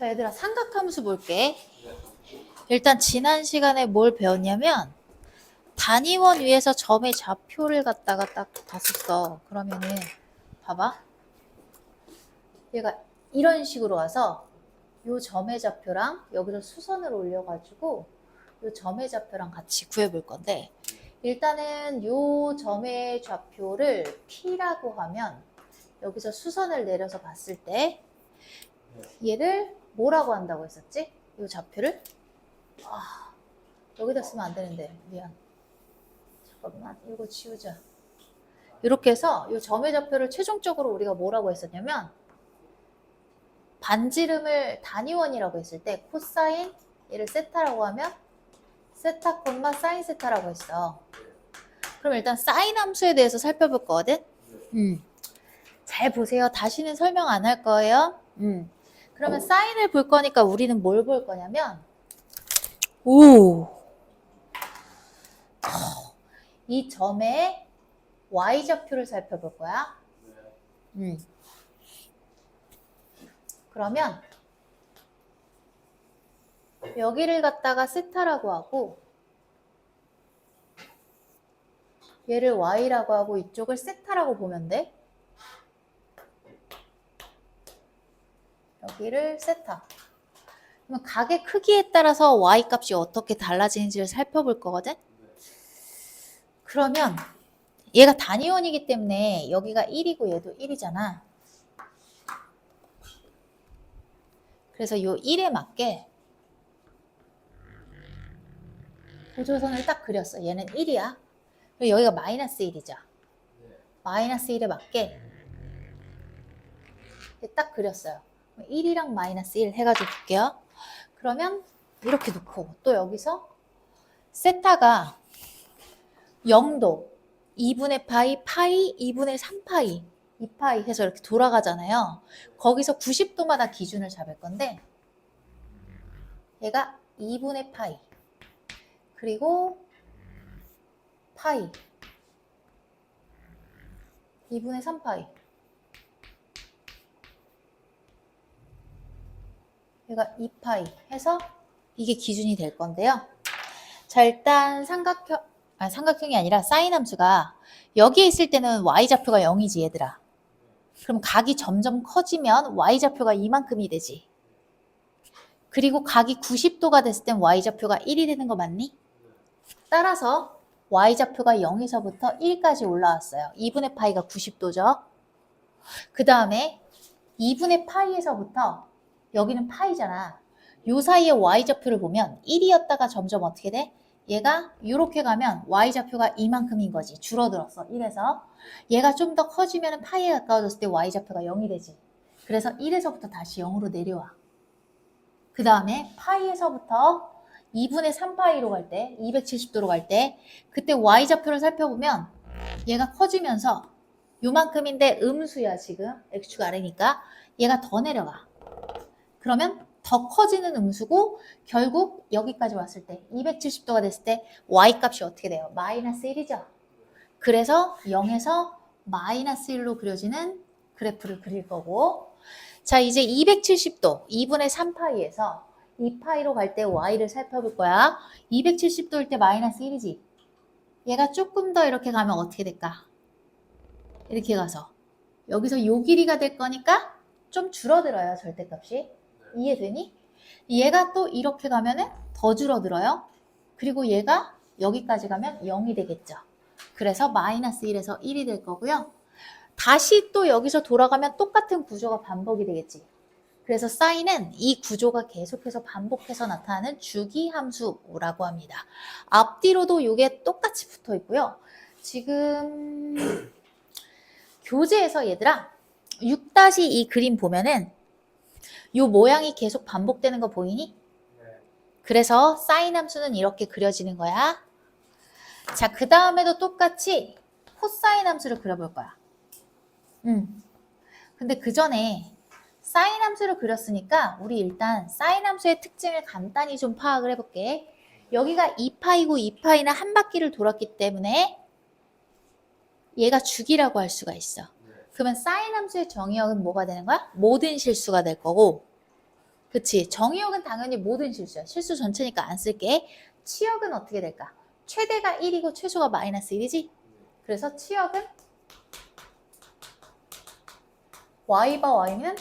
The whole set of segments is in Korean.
자, 얘들아, 삼각함수 볼게. 일단 지난 시간에 뭘 배웠냐면 단위원 위에서 점의 좌표를 갖다가 딱 봤었어. 그러면은 봐봐. 얘가 이런 식으로 와서 요 점의 좌표랑 여기서 수선을 올려가지고 요 점의 좌표랑 같이 구해볼 건데, 일단은 요 점의 좌표를 P라고 하면 여기서 수선을 내려서 봤을 때 얘를 뭐라고 한다고 했었지? 요 좌표를? 여기다 쓰면 안 되는데, 미안. 잠깐만, 이거 지우자. 이렇게 해서 이 점의 좌표를 최종적으로 우리가 뭐라고 했었냐면, 반지름을 단위원이라고 했을 때 코사인 얘를 세타라고 하면 세타 콤마 사인 세타라고 했어. 그럼 일단 사인 함수에 대해서 살펴볼 거거든. 잘 보세요. 다시는 설명 안 할 거예요. 그러면 사인을 볼 거니까 우리는 뭘 볼 거냐면, 이 점의 y좌표를 살펴볼 거야. 그러면 여기를 갖다가 세타라고 하고 얘를 y라고 하고 이쪽을 세타라고 보면 돼. 여기를 세타. 그러면 각의 크기에 따라서 y 값이 어떻게 달라지는지를 살펴볼 거거든. 그러면 얘가 단위원이기 때문에 여기가 1이고 얘도 1이잖아. 그래서 요 1에 맞게 보조선을 딱 그렸어. 얘는 1이야. 그리고 여기가 마이너스 1이죠. 마이너스 1에 맞게 딱 그렸어요. 1이랑 마이너스 1 해가지고 볼게요. 그러면 이렇게 놓고 또 여기서 세타가 0도, 2분의 파이, 파이, 2분의 3파이, 2파이 해서 이렇게 돌아가잖아요. 거기서 90도마다 기준을 잡을 건데 얘가 2분의 파이 그리고 파이 2분의 3파이 얘가 2파이 해서 이게 기준이 될 건데요. 자, 일단 삼각형이 아니라 사인 함수가 여기에 있을 때는 y좌표가 0이지 얘들아. 그럼 각이 점점 커지면 y좌표가 이만큼이 되지. 그리고 각이 90도가 됐을 땐 y좌표가 1이 되는 거 맞니? 따라서 y좌표가 0에서부터 1까지 올라왔어요. 2분의 파이가 90도죠. 그 다음에 2분의 파이에서부터 여기는 파이잖아. 요 사이에 y좌표를 보면 1이었다가 점점 어떻게 돼? 얘가 이렇게 가면 y좌표가 이만큼인 거지. 줄어들었어. 1에서. 얘가 좀 더 커지면 파이에 가까워졌을 때 y좌표가 0이 되지. 그래서 1에서부터 다시 0으로 내려와. 그 다음에 파이에서부터 2분의 3파이로 갈 때, 270도로 갈 때, 그때 y좌표를 살펴보면 얘가 커지면서 요만큼인데 음수야 지금. x축 아래니까. 얘가 더 내려가. 그러면 더 커지는 음수고 결국 여기까지 왔을 때 270도가 됐을 때 y값이 어떻게 돼요? 마이너스 1이죠. 그래서 0에서 마이너스 1로 그려지는 그래프를 그릴 거고, 자 이제 270도 2분의 3파이에서 2파이로 갈 때 y를 살펴볼 거야. 270도일 때 마이너스 1이지. 얘가 조금 더 이렇게 가면 어떻게 될까? 이렇게 가서 여기서 요 길이가 될 거니까 좀 줄어들어요. 절대값이. 이해되니? 얘가 또 이렇게 가면은 더 줄어들어요. 그리고 얘가 여기까지 가면 0이 되겠죠. 그래서 마이너스 1에서 1이 될 거고요. 다시 또 여기서 돌아가면 똑같은 구조가 반복이 되겠지. 그래서 사인은 이 구조가 계속해서 반복해서 나타나는 주기함수라고 합니다. 앞뒤로도 이게 똑같이 붙어 있고요. 지금 교재에서 얘들아 6-2 그림 보면은 이 모양이 계속 반복되는 거 보이니? 그래서 사인 함수는 이렇게 그려지는 거야. 자, 그 다음에도 똑같이 코사인 함수를 그려볼 거야. 근데 그 전에 사인 함수를 그렸으니까 우리 일단 사인 함수의 특징을 간단히 좀 파악을 해볼게. 여기가 2파이고 2파이는 한 바퀴를 돌았기 때문에 얘가 주기라고 할 수가 있어. 그러면 사인 함수의 정의역은 뭐가 되는 거야? 모든 실수가 될 거고, 그치. 정의역은 당연히 모든 실수야. 실수 전체니까 안 쓸게. 치역은 어떻게 될까? 최대가 1이고 최소가 마이너스 1이지? 그래서 치역은 y바 y는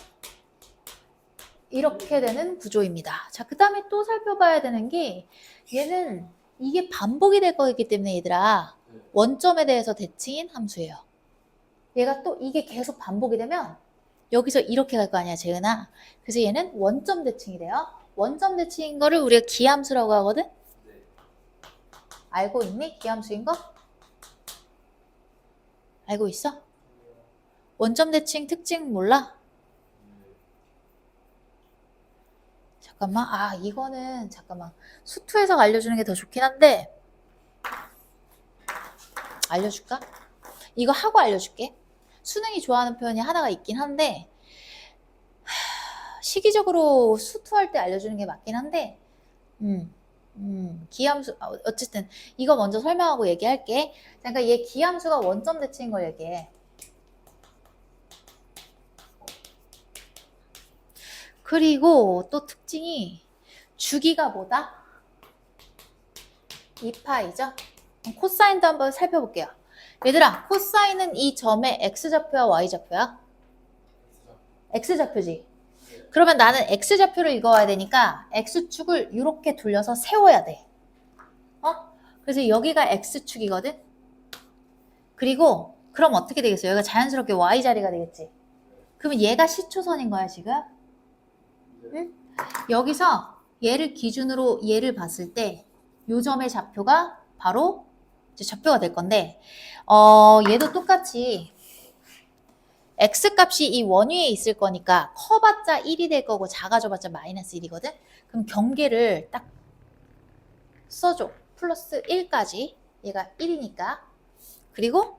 이렇게 되는 구조입니다. 자, 그 다음에 또 살펴봐야 되는 게 얘는 이게 반복이 될 거기 때문에 얘들아 원점에 대해서 대칭인 함수예요. 얘가 또 이게 계속 반복이 되면 여기서 이렇게 갈 거 아니야, 재은아. 그래서 얘는 원점 대칭이 돼요. 원점 대칭인 거를 우리가 기함수라고 하거든? 알고 있니? 기함수인 거? 알고 있어? 원점 대칭 특징 몰라? 잠깐만. 아, 이거는 잠깐만. 수투에서 알려주는 게 더 좋긴 한데 알려줄까? 이거 하고 알려줄게. 수능이 좋아하는 표현이 하나가 있긴 한데 시기적으로 수투할 때 알려주는 게 맞긴 한데 기함수 어쨌든 이거 먼저 설명하고 얘기할게. 그러니까 얘 기함수가 원점 대칭인 걸 얘기해. 그리고 또 특징이 주기가 뭐다? 2파이죠? 코사인도 한번 살펴볼게요. 얘들아, 코사인은 이 점의 x좌표야 y좌표야? x좌표지. 그러면 나는 x좌표를 읽어와야 되니까 x축을 이렇게 돌려서 세워야 돼. 그래서 여기가 x축이거든? 그리고 그럼 어떻게 되겠어? 여기가 자연스럽게 y자리가 되겠지. 그러면 얘가 시초선인 거야 지금? 응? 여기서 얘를 기준으로 얘를 봤을 때 요 점의 좌표가 바로 이제 좌표가 될 건데 얘도 똑같이 x값이 이 원위에 있을 거니까 커봤자 1이 될 거고 작아져봤자 마이너스 1이거든? 그럼 경계를 딱 써줘. 플러스 1까지. 얘가 1이니까. 그리고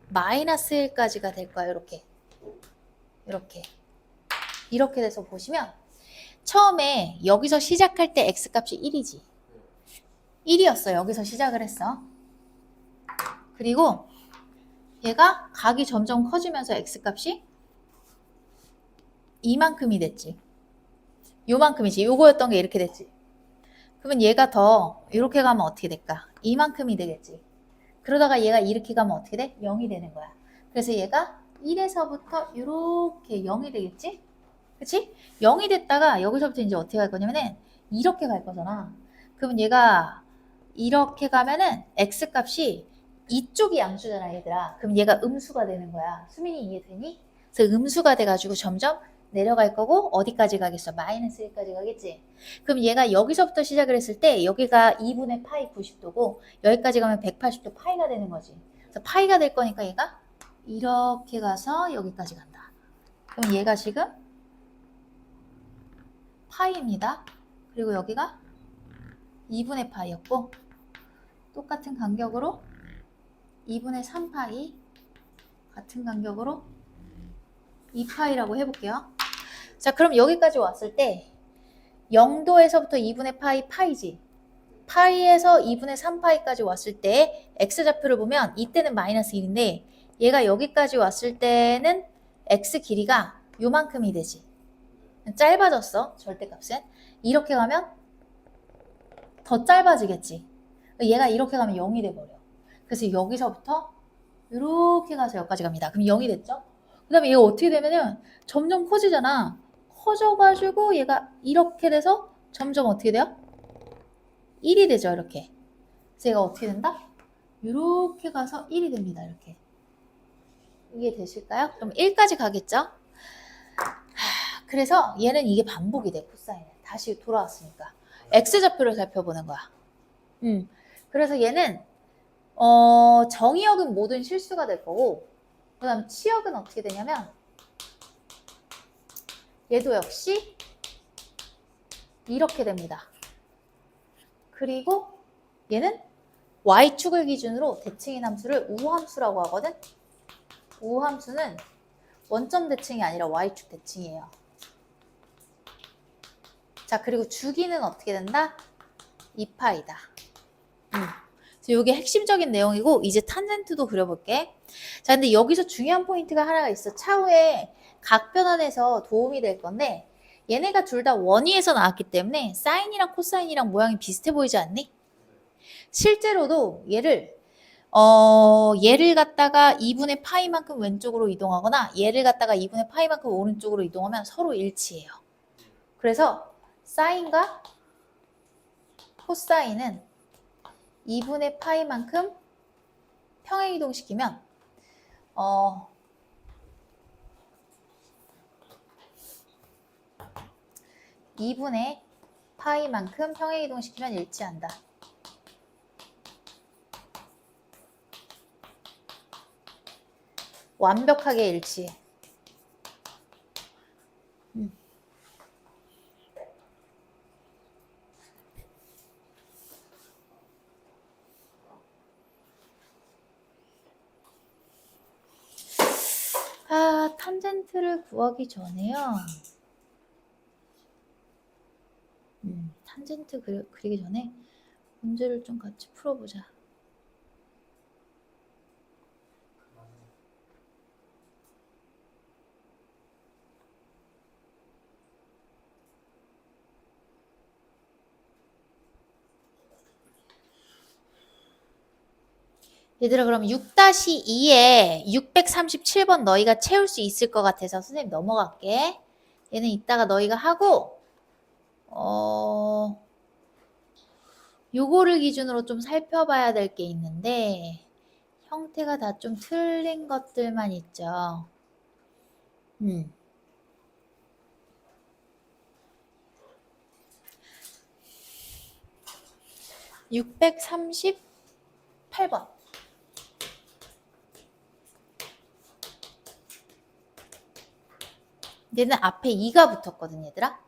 마이너스 1까지가 될 거야. 이렇게. 이렇게. 이렇게 돼서 보시면 처음에 여기서 시작할 때 x값이 1이지. 1이었어. 여기서 시작을 했어. 그리고 얘가 각이 점점 커지면서 x값이 이만큼이 됐지. 요만큼이지. 요거였던 게 이렇게 됐지. 그러면 얘가 더 이렇게 가면 어떻게 될까? 이만큼이 되겠지. 그러다가 얘가 이렇게 가면 어떻게 돼? 0이 되는 거야. 그래서 얘가 1에서부터 이렇게 0이 되겠지? 그치? 0이 됐다가 여기서부터 이제 어떻게 갈 거냐면은 이렇게 갈 거잖아. 그러면 얘가 이렇게 가면은 x값이 이쪽이 양수잖아, 얘들아. 그럼 얘가 음수가 되는 거야. 수민이 이해되니? 그래서 음수가 돼가지고 점점 내려갈 거고 어디까지 가겠어? 마이너스 1까지 가겠지? 그럼 얘가 여기서부터 시작을 했을 때 여기가 2분의 파이 90도고 여기까지 가면 180도 파이가 되는 거지. 그래서 파이가 될 거니까 얘가 이렇게 가서 여기까지 간다. 그럼 얘가 지금 파이입니다. 그리고 여기가 2분의 파이였고 똑같은 간격으로 2분의 3파이 같은 간격으로 2파이라고 해볼게요. 자, 그럼 여기까지 왔을 때 0도에서부터 2분의 파이 파이지. 파이에서 2분의 3파이까지 왔을 때 x좌표를 보면 이때는 마이너스 1인데 얘가 여기까지 왔을 때는 x 길이가 요만큼이 되지. 짧아졌어. 절대값은. 이렇게 가면 더 짧아지겠지. 얘가 이렇게 가면 0이 돼버려. 그래서 여기서부터 이렇게 가서 여기까지 갑니다. 그럼 0이 됐죠? 그 다음에 얘가 어떻게 되면은 점점 커지잖아. 커져가지고 얘가 이렇게 돼서 점점 어떻게 돼요? 1이 되죠, 이렇게. 그래서 얘가 어떻게 된다? 이렇게 가서 1이 됩니다, 이렇게. 이해되실까요? 그럼 1까지 가겠죠? 그래서 얘는 이게 반복이 돼, 코사인은. 다시 돌아왔으니까. x좌표를 살펴보는 거야. 그래서 얘는 정의역은 모든 실수가 될 거고 그 다음 치역은 어떻게 되냐면 얘도 역시 이렇게 됩니다. 그리고 얘는 y축을 기준으로 대칭인 함수를 우함수라고 하거든. 우함수는 원점 대칭이 아니라 y축 대칭이에요. 자, 그리고 주기는 어떻게 된다? 2파이다. 이게 핵심적인 내용이고 이제 탄젠트도 그려볼게. 자, 근데 여기서 중요한 포인트가 하나가 있어. 차후에 각 변환에서 도움이 될 건데 얘네가 둘 다 원위에서 나왔기 때문에 사인이랑 코사인이랑 모양이 비슷해 보이지 않니? 실제로도 얘를 갖다가 2분의 파이만큼 왼쪽으로 이동하거나 얘를 갖다가 2분의 파이만큼 오른쪽으로 이동하면 서로 일치해요. 그래서 사인과 코사인은 2분의 파이만큼 평행이동시키면 2분의 파이만큼 평행이동시키면 일치한다. 완벽하게 일치해. 탄젠트를 구하기 전에요. 탄젠트 그리기 전에 문제를 좀 같이 풀어보자. 얘들아, 그럼 6-2에 637번 너희가 채울 수 있을 것 같아서 선생님 넘어갈게. 얘는 이따가 너희가 하고 요거를 기준으로 좀 살펴봐야 될 게 있는데 형태가 다 좀 틀린 것들만 있죠. 638번. 얘는 앞에 2가 붙었거든, 얘들아.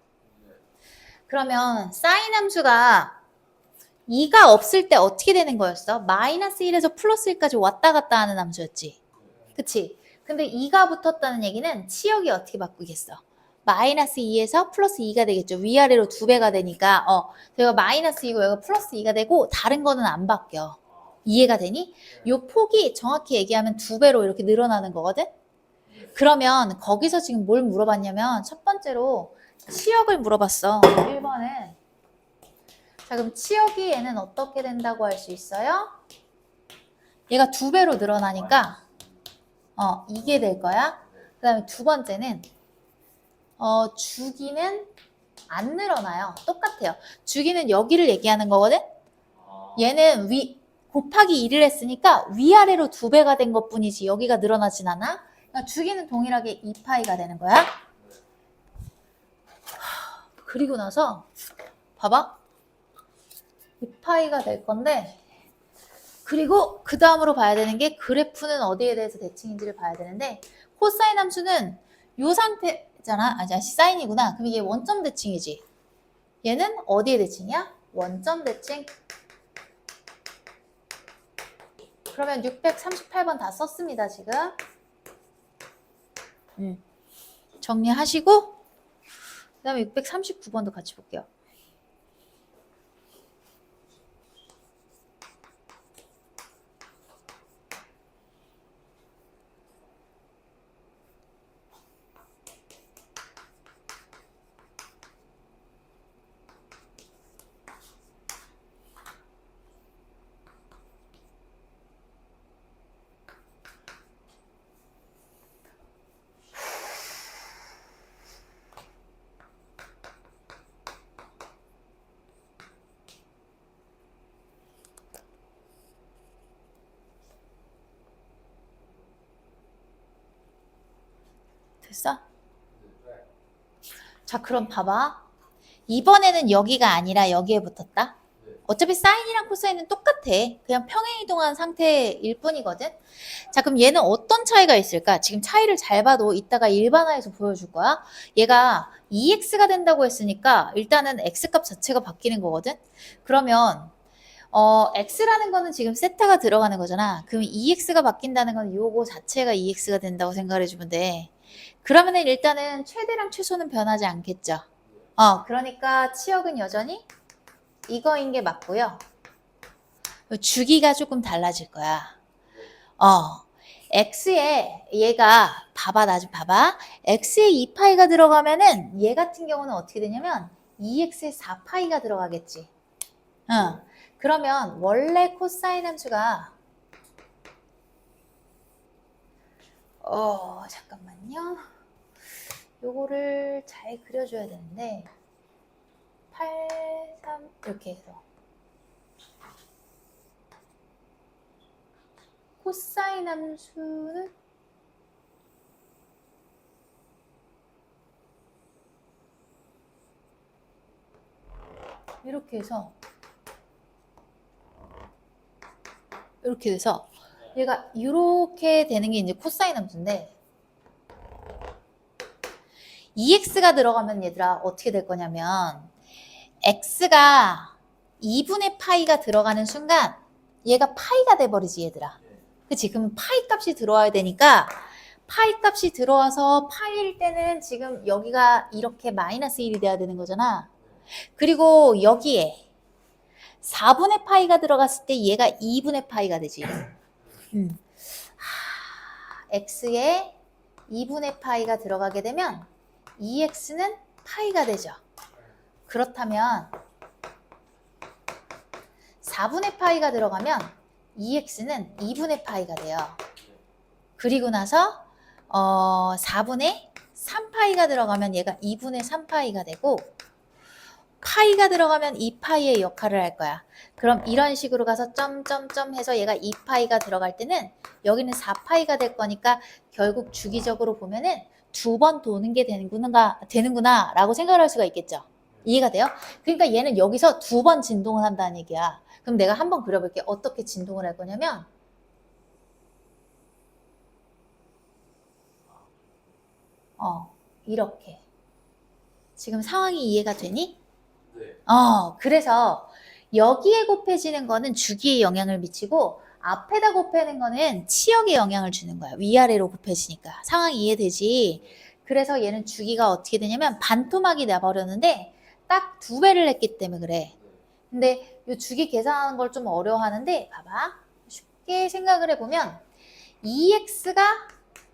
그러면 사인 함수가 2가 없을 때 어떻게 되는 거였어? 마이너스 1에서 플러스 1까지 왔다 갔다 하는 함수였지. 그치? 근데 2가 붙었다는 얘기는 치역이 어떻게 바꾸겠어? 마이너스 2에서 플러스 2가 되겠죠. 위아래로 2배가 되니까 여기가 마이너스 2고 여기가 플러스 2가 되고 다른 거는 안 바뀌어. 이해가 되니? 요 폭이 정확히 얘기하면 2배로 이렇게 늘어나는 거거든? 그러면 거기서 지금 뭘 물어봤냐면 첫 번째로 치역을 물어봤어. 1번은. 자, 그럼 치역이 얘는 어떻게 된다고 할 수 있어요? 얘가 2배로 늘어나니까 이게 될 거야. 그 다음에 두 번째는 주기는 안 늘어나요. 똑같아요. 주기는 여기를 얘기하는 거거든. 얘는 곱하기 2를 했으니까 위아래로 2배가 된 것뿐이지 여기가 늘어나진 않아. 그러니까 주기는 동일하게 2파이가 되는 거야. 그리고 나서 봐봐. 2파이가 될 건데 그리고 그 다음으로 봐야 되는 게 그래프는 어디에 대해서 대칭인지를 봐야 되는데 코사인 함수는 요 상태잖아. 아니 사인이구나. 그럼 이게 원점 대칭이지. 얘는 어디에 대칭이야? 원점 대칭. 그러면 638번 다 썼습니다, 지금. 정리하시고 그 다음에 639번도 같이 볼게요. 됐어? 자, 그럼 봐봐. 이번에는 여기가 아니라 여기에 붙었다. 어차피 사인이랑 코사인은 똑같아. 그냥 평행이동한 상태일 뿐이거든. 자, 그럼 얘는 어떤 차이가 있을까? 지금 차이를 잘 봐도 이따가 일반화해서 보여줄 거야. 얘가 2x가 된다고 했으니까 일단은 x값 자체가 바뀌는 거거든. 그러면 x라는 거는 지금 세타가 들어가는 거잖아. 그럼 2x가 바뀐다는 건 요거 자체가 2x가 된다고 생각을 해주면 돼. 그러면은 일단은 최대랑 최소는 변하지 않겠죠. 그러니까 치역은 여전히 이거인 게 맞고요. 주기가 조금 달라질 거야. x에 얘가 봐봐 나 좀 봐봐. x에 2파이가 들어가면은 얘 같은 경우는 어떻게 되냐면 2x에 4파이가 들어가겠지. 그러면 원래 코사인 함수가 잠깐만요. 요거를 잘 그려줘야 되는데 8, 3 이렇게 해서 코사인 함수는 이렇게 해서 이렇게 돼서 얘가 이렇게 되는 게 이제 코사인 함수인데 2x가 들어가면 얘들아 어떻게 될 거냐면 x가 2분의 파이가 들어가는 순간 얘가 파이가 돼버리지 얘들아. 그치? 그럼 파이 값이 들어와야 되니까 파이 값이 들어와서 파이일 때는 지금 여기가 이렇게 마이너스 1이 돼야 되는 거잖아. 그리고 여기에 4분의 파이가 들어갔을 때 얘가 2분의 파이가 되지. x에 2분의 파이가 들어가게 되면 2x는 파이가 되죠. 그렇다면 4분의 파이가 들어가면 2x는 2분의 파이가 돼요. 그리고 나서 4분의 3파이가 들어가면 얘가 2분의 3파이가 되고 파이가 들어가면 2파이의 역할을 할 거야. 그럼 이런 식으로 가서 점점점 해서 얘가 2파이가 들어갈 때는 여기는 4파이가 될 거니까 결국 주기적으로 보면은 2번 도는 게 되는구나 라고 생각을 할 수가 있겠죠. 이해가 돼요? 그러니까 얘는 여기서 2번 진동을 한다는 얘기야. 그럼 내가 한번 그려볼게. 어떻게 진동을 할 거냐면 이렇게. 지금 상황이 이해가 되니? 네. 그래서 여기에 곱해지는 거는 주기에 영향을 미치고 앞에다 곱해는 거는 치역에 영향을 주는 거야. 위아래로 곱해지니까. 상황이 이해되지? 그래서 얘는 주기가 어떻게 되냐면 반토막이 나버렸는데 딱 2배를 했기 때문에 그래. 근데 이 주기 계산하는 걸 좀 어려워하는데 봐봐. 쉽게 생각을 해보면 2x가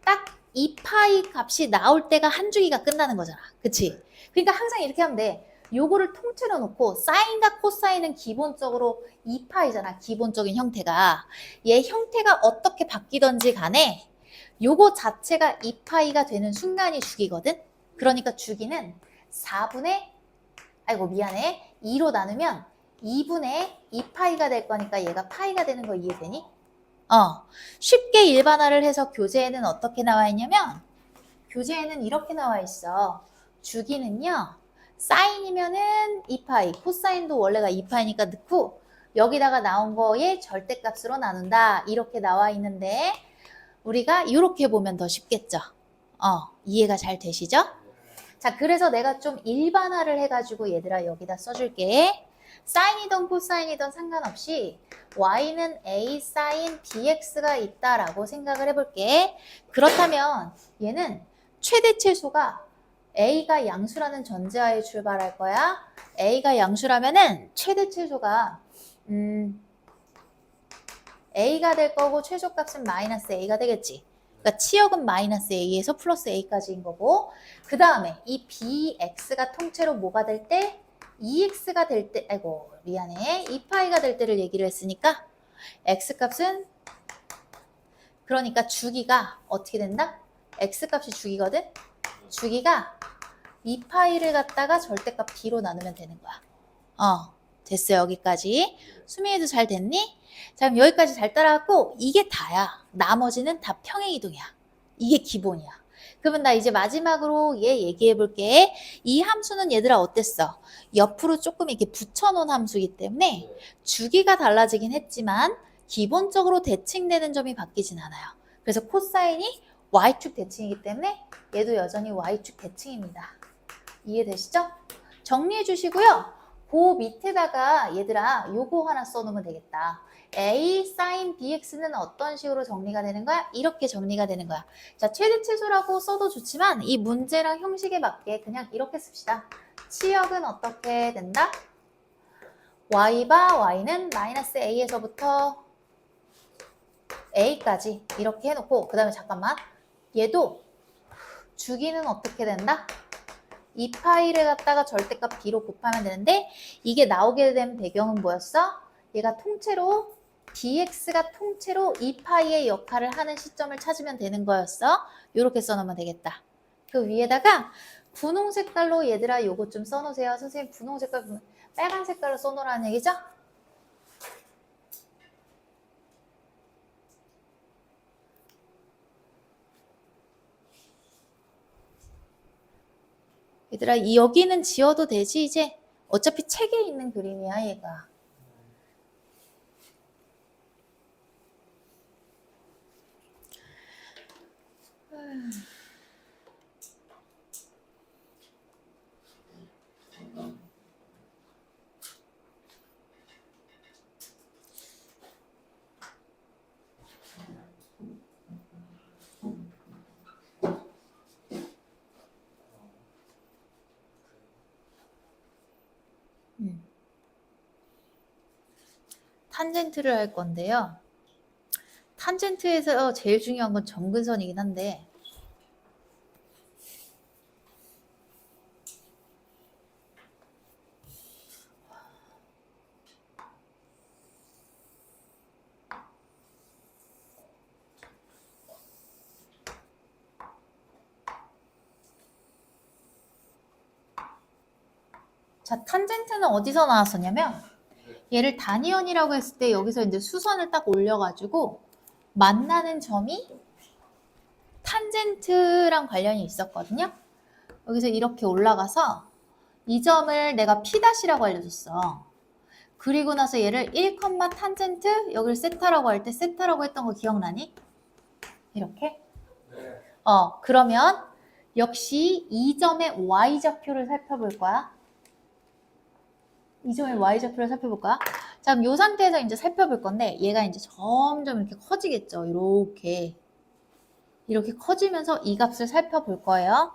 딱 2파이 값이 나올 때가 한 주기가 끝나는 거잖아. 그치? 그러니까 항상 이렇게 하면 돼. 요거를 통째로 놓고 사인과 코사인은 기본적으로 2파이잖아. 기본적인 형태가. 얘 형태가 어떻게 바뀌던지 간에 요거 자체가 2파이가 되는 순간이 주기거든. 그러니까 주기는 4분의 2로 나누면 2분의 2파이가 될 거니까 얘가 파이가 되는 거 이해되니? 쉽게 일반화를 해서 교재에는 어떻게 나와 있냐면 교재에는 이렇게 나와 있어. 주기는요. 사인이면은 2파이, 코사인도 원래가 2파이니까 넣고 여기다가 나온 거에 절대값으로 나눈다. 이렇게 나와 있는데 우리가 이렇게 보면 더 쉽겠죠. 이해가 잘 되시죠? 자, 그래서 내가 좀 일반화를 해가지고 얘들아 여기다 써줄게. 사인이든 코사인이든 상관없이 y는 a 사인 bx가 있다라고 생각을 해볼게. 그렇다면 얘는 최대 최소가 a가 양수라는 전제하에 출발할 거야. a가 양수라면은 최대 최소가 a가 될 거고 최소값은 마이너스 a가 되겠지. 그러니까 치역은 마이너스 a에서 플러스 a까지인 거고 그 다음에 이 bx가 통째로 뭐가 될 때? 2x가 될 때, 2파이가 될 때를 얘기를 했으니까 x값은 그러니까 주기가 어떻게 된다? x값이 주기거든? 주기가 2파이를 갖다가 절대값 b로 나누면 되는 거야. 됐어 여기까지. 수민이도 잘 됐니? 자 그럼 여기까지 잘 따라왔고 이게 다야. 나머지는 다 평행이동이야. 이게 기본이야. 그러면 나 이제 마지막으로 얘 얘기해 볼게. 이 함수는 얘들아 어땠어? 옆으로 조금 이렇게 붙여놓은 함수이기 때문에 주기가 달라지긴 했지만 기본적으로 대칭되는 점이 바뀌진 않아요. 그래서 코사인이 y축 대칭이기 때문에 얘도 여전히 y축 대칭입니다. 이해되시죠? 정리해 주시고요. 그 밑에다가 얘들아 요거 하나 써놓으면 되겠다. a sin bx는 어떤 식으로 정리가 되는 거야? 이렇게 정리가 되는 거야. 자, 최대 최소라고 써도 좋지만 이 문제랑 형식에 맞게 그냥 이렇게 씁시다. 치역은 어떻게 된다? y는 마이너스 a에서부터 A까지 이렇게 해놓고 그 다음에 잠깐만 얘도 주기는 어떻게 된다? 2파이를 갖다가 절대값 B로 곱하면 되는데 이게 나오게 된 배경은 뭐였어? 얘가 통째로 dx가 통째로 2파이의 역할을 하는 시점을 찾으면 되는 거였어. 이렇게 써놓으면 되겠다. 그 위에다가 분홍 색깔로 얘들아 요거 좀 써놓으세요. 선생님 분홍 색깔 빨간 색깔로 써놓으라는 얘기죠? 얘들아 여기는 지워도 되지 이제? 어차피 책에 있는 그림이야 얘가. 탄젠트를 할 건데요. 탄젠트에서 제일 중요한 건 점근선이긴 한데 자, 탄젠트는 어디서 나왔었냐면 얘를 단위원이라고 했을 때 여기서 이제 수선을 딱 올려가지고 만나는 점이 탄젠트랑 관련이 있었거든요. 여기서 이렇게 올라가서 이 점을 내가 P'이라고 알려줬어. 그리고 나서 얘를 1, 탄젠트 여기를 세타라고 할 때 세타라고 했던 거 기억나니? 이렇게? 그러면 역시 이 점의 Y좌표를 살펴볼 거야. 이 점의 Y좌표를 살펴볼 거야. 자, 그럼 이 상태에서 이제 살펴볼 건데 얘가 이제 점점 이렇게 커지겠죠. 이렇게 커지면서 이 값을 살펴볼 거예요.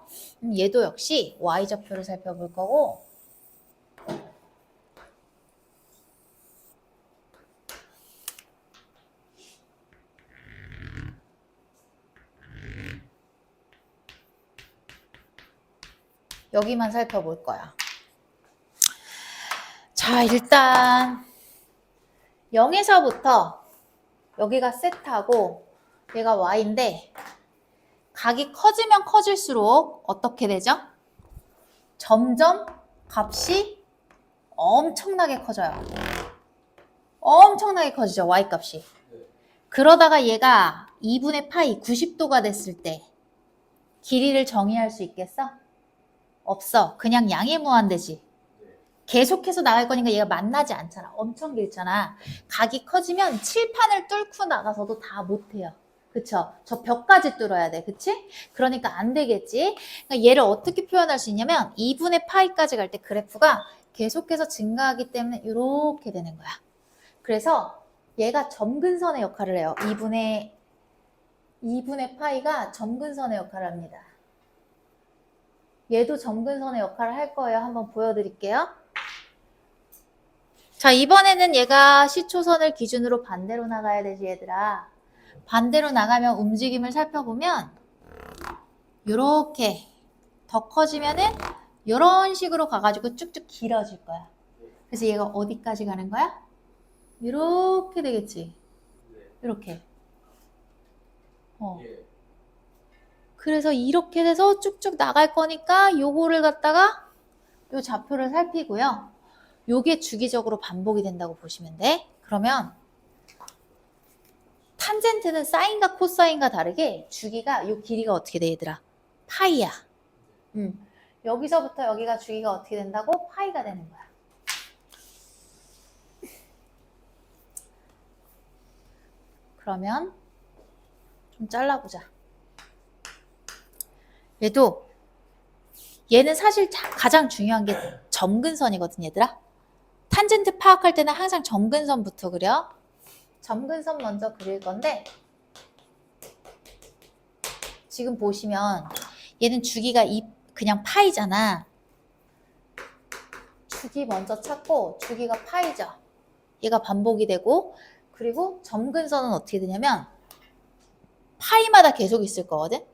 얘도 역시 Y좌표를 살펴볼 거고 여기만 살펴볼 거야. 자, 일단 0에서부터 여기가 세타고 얘가 Y인데 각이 커지면 커질수록 어떻게 되죠? 점점 값이 엄청나게 커져요. 엄청나게 커지죠, Y값이. 그러다가 얘가 2분의 파이 90도가 됐을 때 길이를 정의할 수 있겠어? 없어. 그냥 양의 무한대지. 계속해서 나갈 거니까 얘가 만나지 않잖아. 엄청 길잖아. 각이 커지면 칠판을 뚫고 나가서도 다 못해요. 그쵸? 저 벽까지 뚫어야 돼. 그치? 그러니까 안 되겠지? 그러니까 얘를 어떻게 표현할 수 있냐면 2분의 파이까지 갈 때 그래프가 계속해서 증가하기 때문에 이렇게 되는 거야. 그래서 얘가 점근선의 역할을 해요. 2분의 파이가 점근선의 역할을 합니다. 얘도 점근선의 역할을 할 거예요. 한번 보여드릴게요. 자, 이번에는 얘가 시초선을 기준으로 반대로 나가야 되지, 얘들아. 반대로 나가면 움직임을 살펴보면 이렇게 더 커지면은 이런 식으로 가가지고 쭉쭉 길어질 거야. 그래서 얘가 어디까지 가는 거야? 이렇게 되겠지. 이렇게. 그래서 이렇게 돼서 쭉쭉 나갈 거니까 요거를 갖다가 요 좌표를 살피고요. 요게 주기적으로 반복이 된다고 보시면 돼. 그러면 탄젠트는 사인과 코사인과 다르게 주기가 요 길이가 어떻게 돼 얘들아? 파이야. 여기서부터 여기가 주기가 어떻게 된다고? 파이가 되는 거야. 그러면 좀 잘라보자. 얘는 사실 가장 중요한 게 점근선이거든 얘들아. 탄젠트 파악할 때는 항상 점근선부터 그려. 점근선 먼저 그릴 건데 지금 보시면 얘는 주기가 그냥 파이잖아. 주기 먼저 찾고 주기가 파이죠. 얘가 반복이 되고 그리고 점근선은 어떻게 되냐면 파이마다 계속 있을 거거든.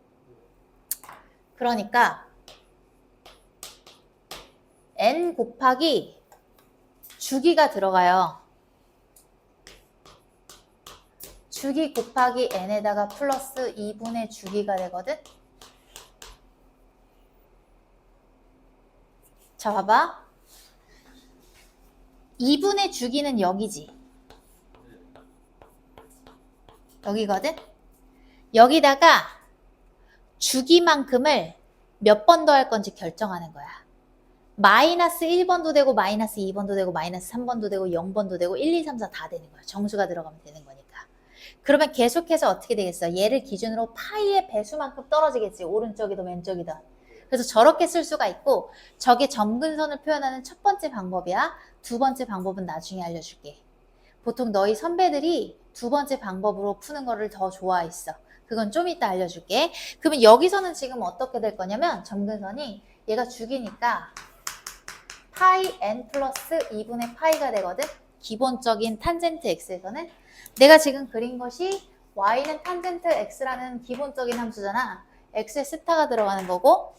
그러니까 n 곱하기 주기가 들어가요. 주기 곱하기 n에다가 플러스 2분의 주기가 되거든. 자, 봐봐. 2분의 주기는 여기지. 여기거든. 여기다가 주기만큼을 몇 번 더 할 건지 결정하는 거야. 마이너스 1번도 되고 마이너스 2번도 되고 마이너스 3번도 되고 0번도 되고 1, 2, 3, 4 다 되는 거야. 정수가 들어가면 되는 거니까. 그러면 계속해서 어떻게 되겠어? 얘를 기준으로 파이의 배수만큼 떨어지겠지. 오른쪽이든 왼쪽이든. 그래서 저렇게 쓸 수가 있고, 저게 점근선을 표현하는 첫 번째 방법이야. 두 번째 방법은 나중에 알려줄게. 보통 너희 선배들이 두 번째 방법으로 푸는 거를 더 좋아했어. 그건 좀 이따 알려줄게. 그러면 여기서는 지금 어떻게 될 거냐면 점근선이 얘가 주기니까 파이 n 플러스 2분의 파이가 되거든. 기본적인 탄젠트 x에서는 내가 지금 그린 것이 y는 탄젠트 x라는 기본적인 함수잖아. x에 스타가 들어가는 거고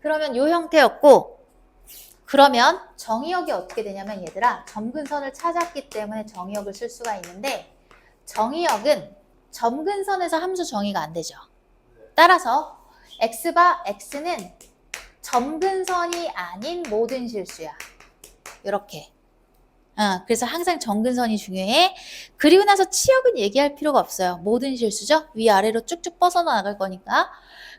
그러면 요 형태였고, 그러면 정의역이 어떻게 되냐면 얘들아, 점근선을 찾았기 때문에 정의역을 쓸 수가 있는데, 정의역은 점근선에서 함수 정의가 안 되죠. 따라서 x바 x는 점근선이 아닌 모든 실수야. 이렇게. 그래서 항상 점근선이 중요해. 그리고 나서 치역은 얘기할 필요가 없어요. 모든 실수죠. 위아래로 쭉쭉 뻗어나갈 거니까.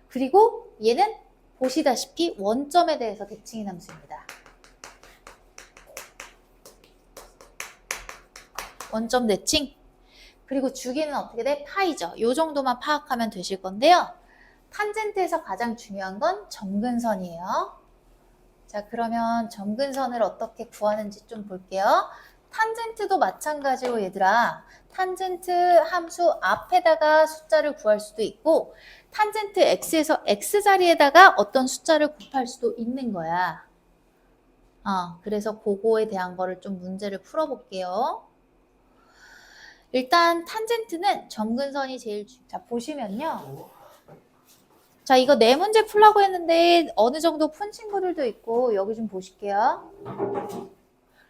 그리고 얘는 보시다시피 원점에 대해서 대칭인 함수입니다. 원점 대칭. 그리고 주기는 어떻게 돼? 파이죠. 요 정도만 파악하면 되실 건데요. 탄젠트에서 가장 중요한 건 점근선이에요. 자, 그러면 점근선을 어떻게 구하는지 좀 볼게요. 탄젠트도 마찬가지로 얘들아, 탄젠트 함수 앞에다가 숫자를 구할 수도 있고, 탄젠트 x에서 x 자리에다가 어떤 숫자를 곱할 수도 있는 거야. 그래서 그거에 대한 거를 좀 문제를 풀어볼게요. 일단 탄젠트는 점근선이 제일 자, 보시면요. 자, 이거 네 문제 풀라고 했는데 어느 정도 푼 친구들도 있고, 여기 좀 보실게요.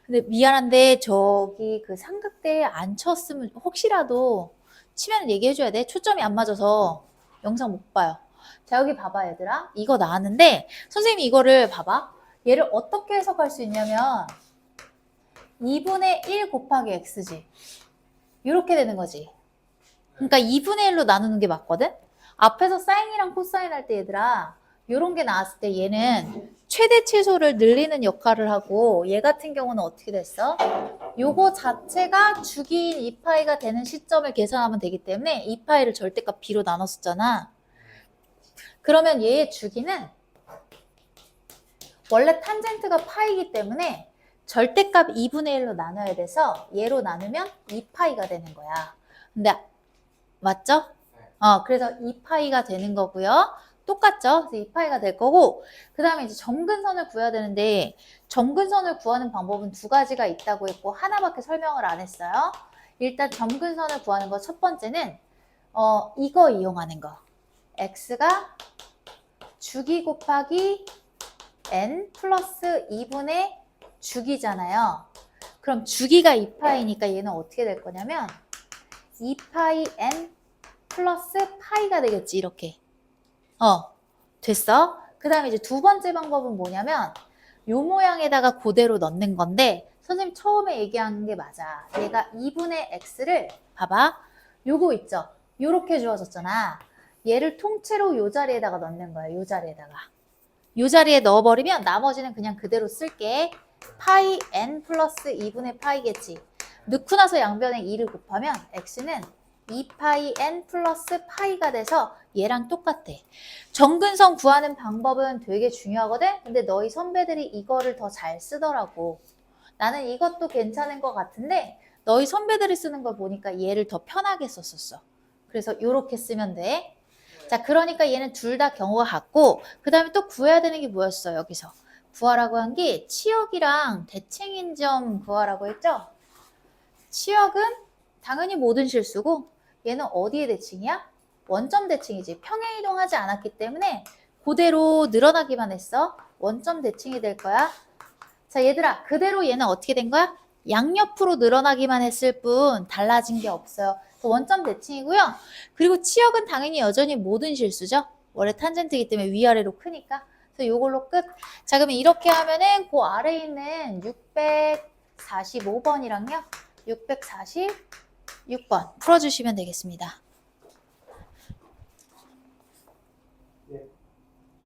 근데 미안한데 저기 그 삼각대에 안 쳤으면 혹시라도 치면 얘기해줘야 돼. 초점이 안 맞아서 영상 못 봐요. 자, 여기 봐봐 얘들아. 이거 나왔는데 선생님이 이거를 봐봐. 얘를 어떻게 해석할 수 있냐면 2분의 1 곱하기 x지. 이렇게 되는 거지. 그러니까 2분의 1로 나누는 게 맞거든? 앞에서 사인이랑 코사인 할 때 얘들아, 요런 게 나왔을 때 얘는 최대 최소를 늘리는 역할을 하고, 얘 같은 경우는 어떻게 됐어? 요거 자체가 주기인 2파이가 되는 시점을 계산하면 되기 때문에 2파이를 절대값 b로 나눴었잖아. 그러면 얘의 주기는 원래 탄젠트가 파이기 때문에 절대값 2분의 1로 나눠야 돼서 얘로 나누면 2파이가 되는 거야. 근데 맞죠? 그래서 2파이가 되는 거고요. 똑같죠? 그래서 2파이가 될 거고, 그 다음에 이제 점근선을 구해야 되는데, 점근선을 구하는 방법은 두 가지가 있다고 했고, 하나밖에 설명을 안 했어요. 일단 점근선을 구하는 거 첫 번째는, 이거 이용하는 거. x가 주기 곱하기 n 플러스 2분의 주기잖아요. 그럼 주기가 2파이니까 얘는 어떻게 될 거냐면, 2파이 n 플러스 파이가 되겠지, 이렇게. 됐어? 그 다음에 이제 두 번째 방법은 뭐냐면 요 모양에다가 그대로 넣는 건데 선생님 처음에 얘기한 게 맞아. 얘가 2분의 x를 봐봐. 요거 있죠? 요렇게 주어졌잖아. 얘를 통째로 요 자리에다가 넣는 거야. 요 자리에다가. 요 자리에 넣어버리면 나머지는 그냥 그대로 쓸게. 파이 n 플러스 2분의 파이겠지. 넣고 나서 양변에 2를 곱하면 x는 2파이 n 플러스 파이가 돼서 얘랑 똑같아. 점근선 구하는 방법은 되게 중요하거든? 근데 너희 선배들이 이거를 더 잘 쓰더라고. 나는 이것도 괜찮은 것 같은데 너희 선배들이 쓰는 걸 보니까 얘를 더 편하게 썼었어. 그래서 이렇게 쓰면 돼. 자, 그러니까 얘는 둘 다 경우가 같고 그 다음에 또 구해야 되는 게 뭐였어, 여기서. 구하라고 한 게 치역이랑 대칭인 점 구하라고 했죠? 치역은 당연히 모든 실수고 얘는 어디의 대칭이야? 원점 대칭이지. 평행 이동하지 않았기 때문에 그대로 늘어나기만 했어. 원점 대칭이 될 거야. 자, 얘들아, 그대로 얘는 어떻게 된 거야? 양옆으로 늘어나기만 했을 뿐 달라진 게 없어요. 원점 대칭이고요. 그리고 치역은 당연히 여전히 모든 실수죠. 원래 탄젠트이기 때문에 위아래로 크니까. 그래서 요걸로 끝. 자, 그러면 이렇게 하면은 그 아래에 있는 645번이랑요. 646번 풀어주시면 되겠습니다.